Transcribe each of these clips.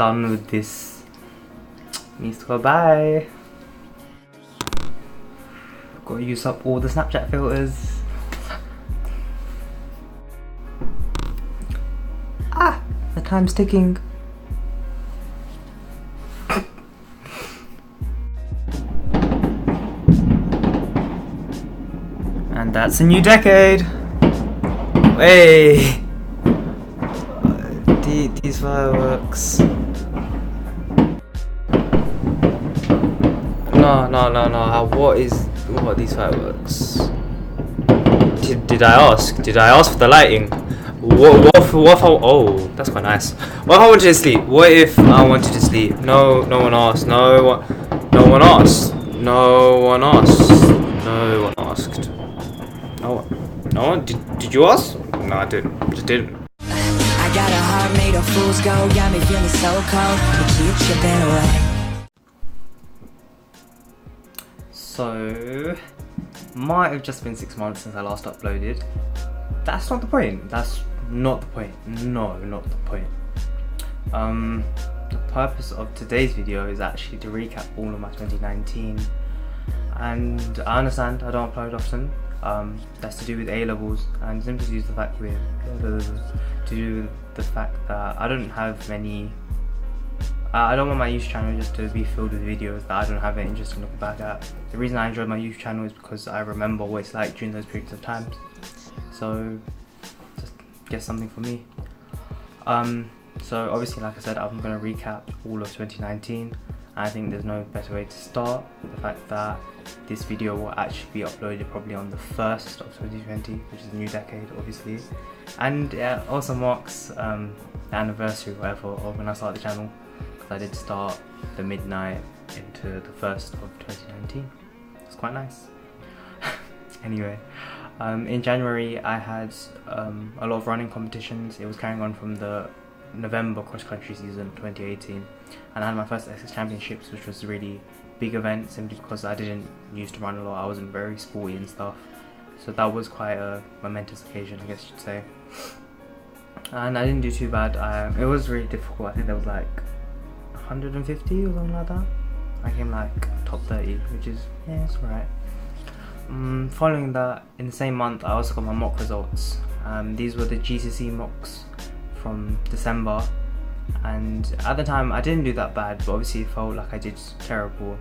done with this. Needs to go bye. Gotta use up all the Snapchat filters. Ah, the time's ticking. And that's a new decade. Hey, these fireworks. No. What are these fireworks? Did I ask? Did I ask for the lighting? What if oh, that's quite nice. What if I wanted to sleep? What if I wanted to sleep? No one asked. No one asked. No one asked. No one. Did you ask? No, I didn't. Just didn't. I got a heart made of fool's gold. Got me feeling so cold. You keep chipping away. So, might have just been 6 months since I last uploaded. That's not the point. That's not the point. No, not the point. The purpose of today's video is actually to recap all of my 2019. And I understand I don't upload often. That's to do with A-levels, and simply due to the fact that I don't have many. I don't want my YouTube channel just to be filled with videos that I don't have any interest in looking back at. The reason I enjoy my YouTube channel is because I remember what it's like during those periods of times. So just get something for me. So obviously, like I said, I'm going to recap all of 2019. I think there's no better way to start. The fact that this video will actually be uploaded probably on the 1st of 2020, which is a new decade, obviously. And it also marks the anniversary, whatever, of when I started the channel. I did start the midnight into the 1st of 2019. It's quite nice. Anyway, in January I had a lot of running competitions. It was carrying on from the November cross-country season 2018, and I had my first Essex Championships, which was a really big event simply because I didn't used to run a lot. I wasn't very sporty and stuff, so that was quite a momentous occasion, I guess you could say. And I didn't do too bad. It was really difficult. I think there was like 150 or something like that. I came like top 30, which is, yeah, it's alright. Following that, in the same month, I also got my mock results. These were the GCSE mocks from December, and at the time I didn't do that bad, but obviously it felt like I did terrible.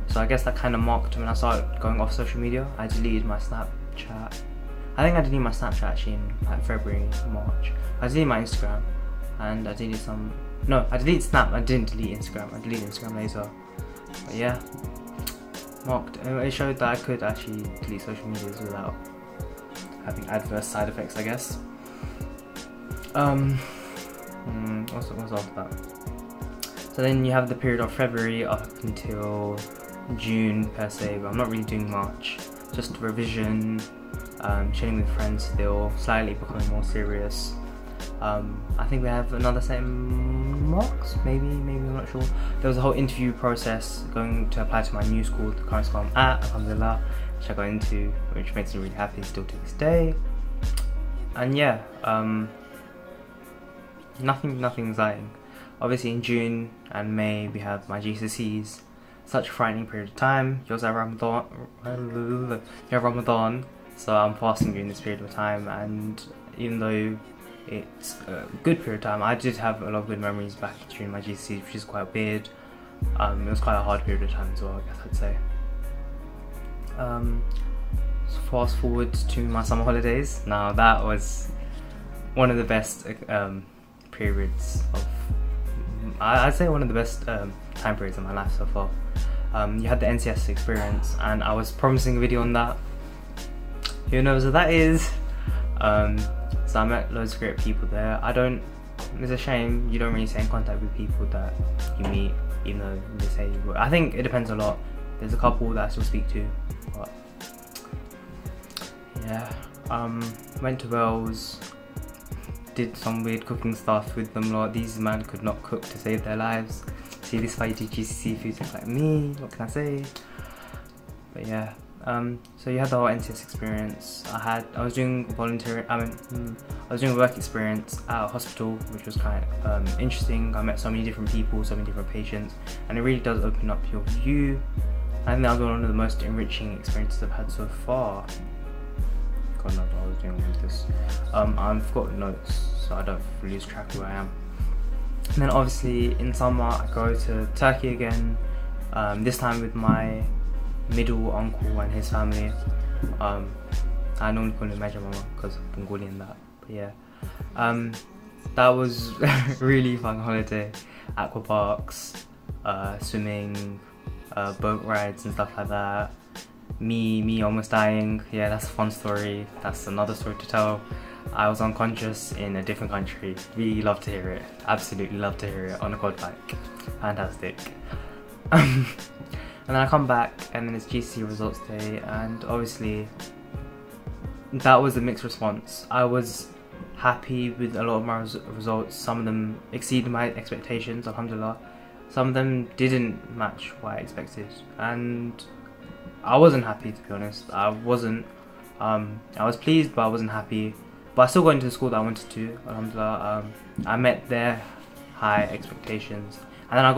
So I guess that kind of marked when I started going off social media. I deleted my Snapchat. I think I deleted my Snapchat actually in like February, March. I deleted my Instagram, and I deleted some. No, I deleted Snap. I didn't delete Instagram. I deleted Instagram later. But yeah, marked. It showed that I could actually delete social medias without having adverse side effects, I guess. What's after that? So then you have the period of February up until June per se, but I'm not really doing much. Just revision, chilling with friends still, slightly becoming more serious. I think we have another same marks, maybe, I'm not sure. There was a whole interview process going to apply to my new school, the current school I'm at, alhamdulillah, which I got into, which makes me really happy still to this day. And yeah, nothing exciting. Obviously in June and May we have my GCSEs, such a frightening period of time. You also have Ramadan, so I'm fasting during this period of time, and even though it's a good period of time, I did have a lot of good memories back during my GCSEs, which is quite weird. It was quite a hard period of time as well, I guess I'd say. So fast forward to my summer holidays. Now that was one of the best periods of, I'd say one of the best time periods of my life so far. You had the NCS experience, and I was promising a video on that. Who knows what that is? So I met loads of great people there. It's a shame you don't really stay in contact with people that you meet, even though they say you will. I think it depends a lot. There's a couple that I still speak to, but yeah. Went to Wales, did some weird cooking stuff with them lot. These men could not cook to save their lives. See, this is why you do GCSE if you think like me, what can I say? But yeah, So you had the whole NCS experience. I was doing volunteer. I was doing a work experience at a hospital, which was kind of interesting. I met so many different people, so many different patients, and it really does open up your view. I think that was one of the most enriching experiences I've had so far. God knows what I was doing with this. I've got notes, so I don't lose track of where I am. And then obviously in summer I go to Turkey again. This time with my middle uncle and his family. I normally call him Major Mama because I'm Bengali and that. But yeah, that was a really fun holiday. Aqua parks, swimming, boat rides and stuff like that. Me almost dying. Yeah, that's a fun story. That's another story to tell. I was unconscious in a different country. Really love to hear it. Absolutely love to hear it on a quad bike. Fantastic. And then I come back and then it's GCSE results day, and obviously that was a mixed response. I was happy with a lot of my results. Some of them exceeded my expectations, alhamdulillah. Some of them didn't match what I expected, and I wasn't happy, to be honest. I was pleased, but I wasn't happy. But I still got into the school that I wanted to, alhamdulillah. I met their high expectations. And then I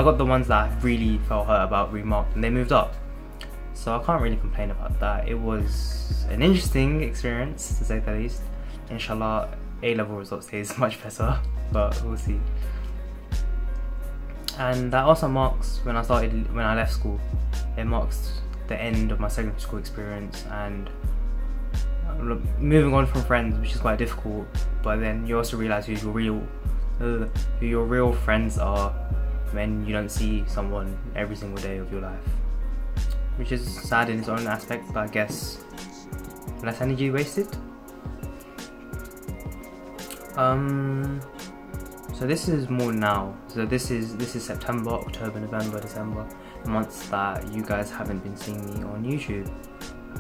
got the ones that I really felt hurt about remarked, and they moved up. So I can't really complain about that. It was an interesting experience, to say the least. Inshallah, A-level results day is much better, but we'll see. And that also marks when I left school. It marks the end of my secondary school experience and moving on from friends, which is quite difficult. But then you also realise who your real friends are when you don't see someone every single day of your life, which is sad in its own aspect, but I guess less energy wasted. So this is more now. So this is September, October, November, December, the months that you guys haven't been seeing me on YouTube.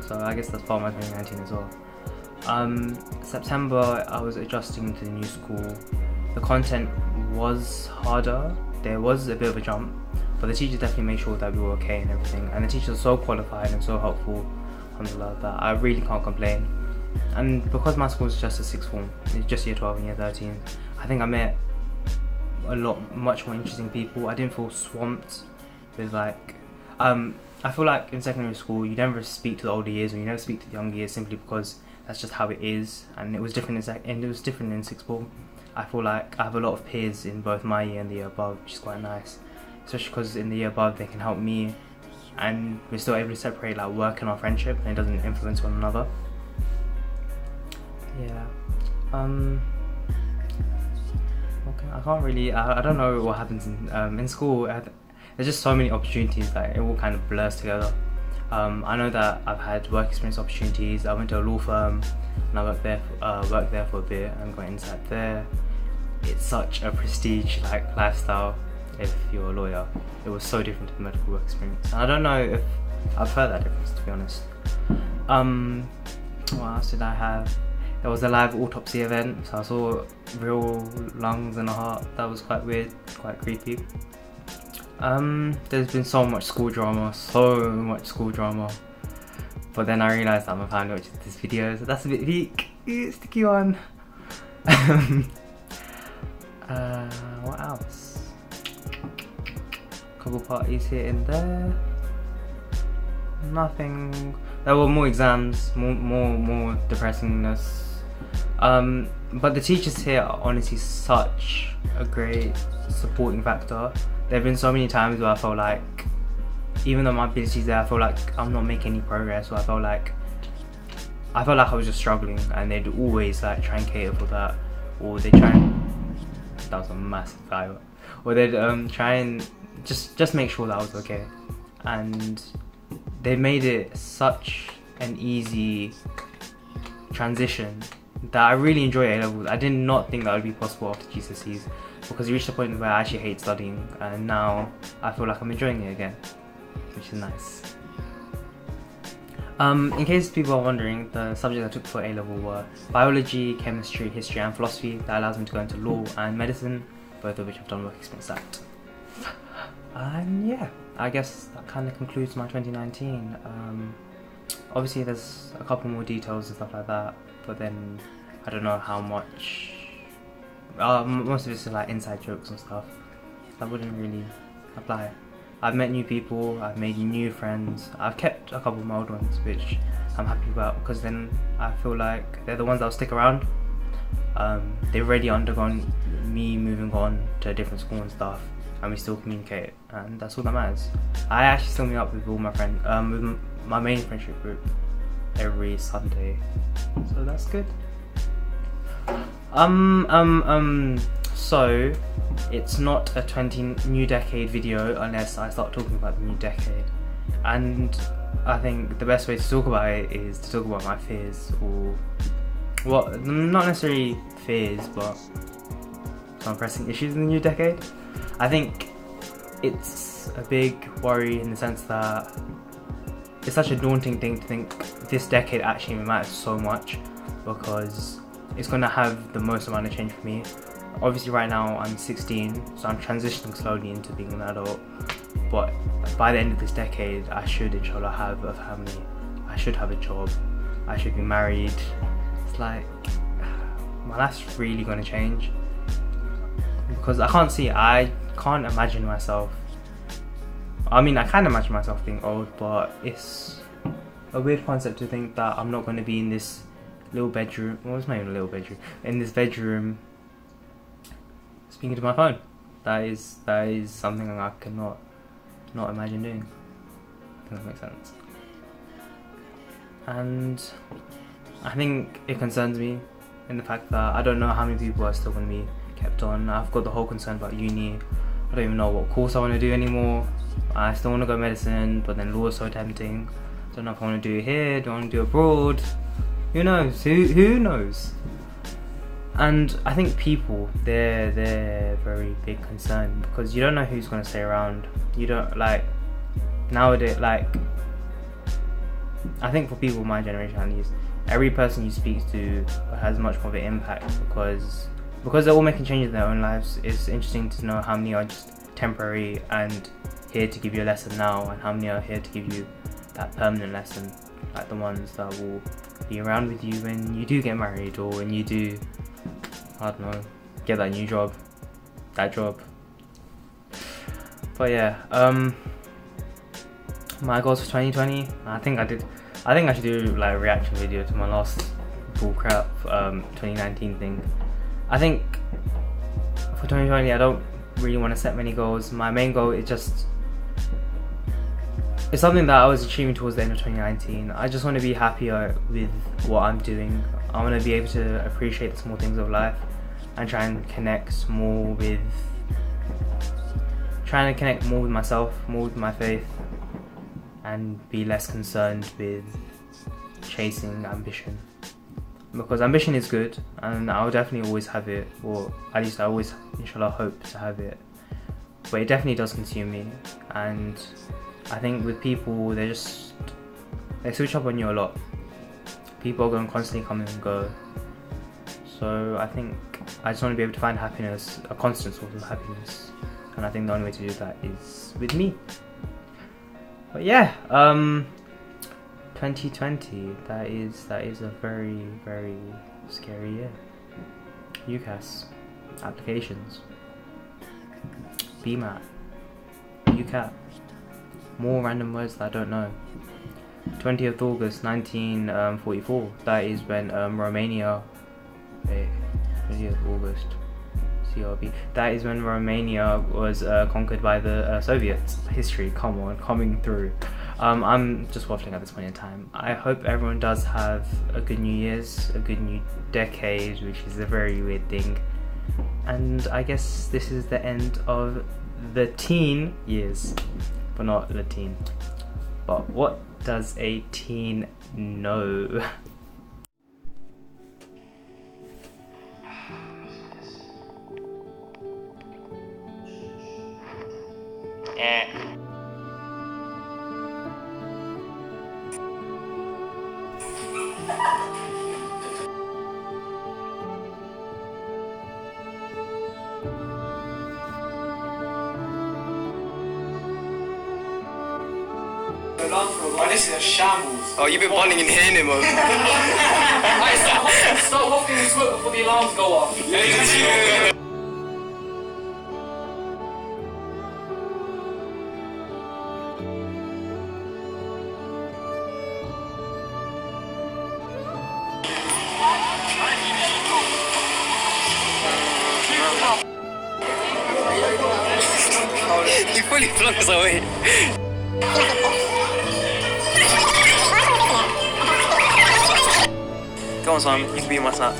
So I guess that's part of my 2019 as well. September, I was adjusting to the new school. The content was harder. There was a bit of a jump, but the teachers definitely made sure that we were okay and everything. And the teachers are so qualified and so helpful, alhamdulillah, that I really can't complain. And because my school is just a sixth form, it's just year 12 and year 13, I think I met much more interesting people. I didn't feel swamped with I feel like in secondary school you never speak to the older years or you never speak to the younger years simply because that's just how it is, and it was different in sixth form. I feel like I have a lot of peers in both my year and the year above, which is quite nice, especially because in the year above they can help me and we're still able to separate like work and our friendship, and it doesn't influence one another. Yeah. Okay, I can't really. I don't know what happens in school. There's just so many opportunities that it all kind of blurs together. I know that I've had work experience opportunities. I went to a law firm and I worked there for a bit and got insight there. It's such a prestige lifestyle if you're a lawyer. It was so different to the medical work experience, and I don't know if I've heard that difference, to be honest. What else did I have? There was a live autopsy event, so I saw real lungs and a heart. That was quite weird, quite creepy. There's been so much school drama, but then I realised I'm a fan of this video, so that's a bit weak. Sticky one. What else? Couple parties here and there. Nothing. There were more exams, more depressingness. But the teachers here are honestly such a great supporting factor. There have been so many times where I felt like, even though my ability's there, I feel like I'm not making any progress, or I felt like I was just struggling, and they'd always try and cater for that, or they try and, that was a massive fire, or they'd try and just make sure that I was okay. And they made it such an easy transition that I really enjoy A-levels. I did not think that would be possible after GCSEs, because you reached a point where I actually hate studying, and now I feel like I'm enjoying it again, which is nice. In case people are wondering, the subjects I took for A-level were biology, chemistry, history and philosophy. That allows me to go into law and medicine, both of which I've done work experience at. And yeah. I guess that kind of concludes my 2019. Obviously there's a couple more details and stuff like that, but then I don't know how much. Most of it's like inside jokes and stuff. That wouldn't really apply. I've met new people, I've made new friends, I've kept a couple of my old ones, which I'm happy about, because then I feel like they're the ones that'll stick around. They've already undergone me moving on to a different school and stuff, and we still communicate, and that's all that matters. I actually still meet up with all my friends, with my main friendship group every Sunday, so that's good. So it's not a new decade video unless I start talking about the new decade, and I think the best way to talk about it is to talk about my fears, or well, not necessarily fears, but some pressing issues in the new decade. I think it's a big worry in the sense that it's such a daunting thing to think this decade actually matters so much, because it's going to have the most amount of change for me. Obviously right now I'm 16, so I'm transitioning slowly into being an adult, but by the end of this decade I should inshallah have a family, I should have a job, I should be married. It's like my life's really going to change, because I can't imagine myself, I mean I can imagine myself being old, but it's a weird concept to think that I'm not going to be in this little bedroom, well it's not even a little bedroom, in this bedroom speaking to my phone. That is something I cannot not imagine doing. I think that makes sense. And I think it concerns me in the fact that I don't know how many people are still going to be kept on. I've got the whole concern about uni. I don't even know what course I want to do anymore. I still want to go medicine, but then law is so tempting. I don't know if I want to do it here, do I want to do abroad? Who knows? Who knows? And I think people, they're very big concern, because you don't know who's going to stay around. You don't, like, nowadays, like, I think for people my generation at least, every person you speak to has much more of an impact, because they're all making changes in their own lives. It's interesting to know how many are just temporary and here to give you a lesson now, and how many are here to give you that permanent lesson, like the ones that will be around with you when you do get married, or when you do, I don't know, get that new job, that job. But yeah, my goals for 2020, I think I should do like a reaction video to my last bullcrap 2019 thing. I think for 2020 I don't really want to set many goals. My main goal is just, it's something that I was achieving towards the end of 2019. I just want to be happier with what I'm doing. I want to be able to appreciate the small things of life and try and connect more with myself, more with my faith, and be less concerned with chasing ambition. Because ambition is good, and I'll definitely always have it, or at least I always, inshallah, hope to have it. But it definitely does consume me, and I think with people, they switch up on you a lot. People are going to constantly come and go. So I think I just want to be able to find happiness, a constant source of happiness. And I think the only way to do that is with me. But yeah, 2020, that is a very, very scary year. UCAS, applications, BMAT, UCAT, more random words that I don't know. 20th August 1944, that is when Romania, 20th August, CRB, that is when Romania was conquered by the Soviets. History, come on, coming through. I'm just waffling at this point in time. I hope everyone does have a good New Year's, a good new decade, which is a very weird thing. And I guess this is the end of the teen years, but not the teen. But what does a teen know? Oh, this is a shambles. Oh, you've been bonding in here, Nemo. Alright, start wafting the smoke before the alarms go off. He fully flunks away. Go on, Simon, you can be my snap.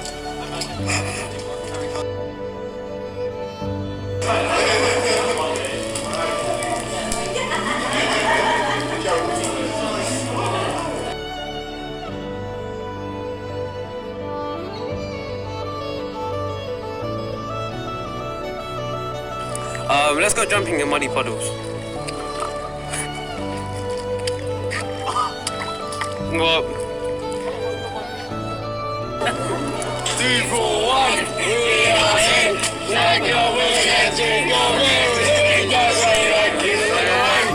Let's go jumping in muddy puddles. What? 3, 4, 1. We are in. Like your wish, can't take your memory. Just like a kiss in the rain.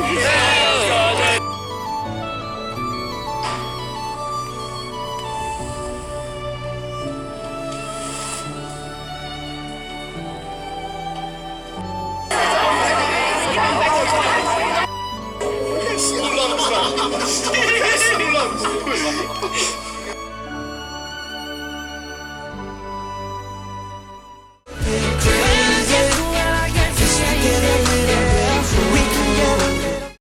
She loves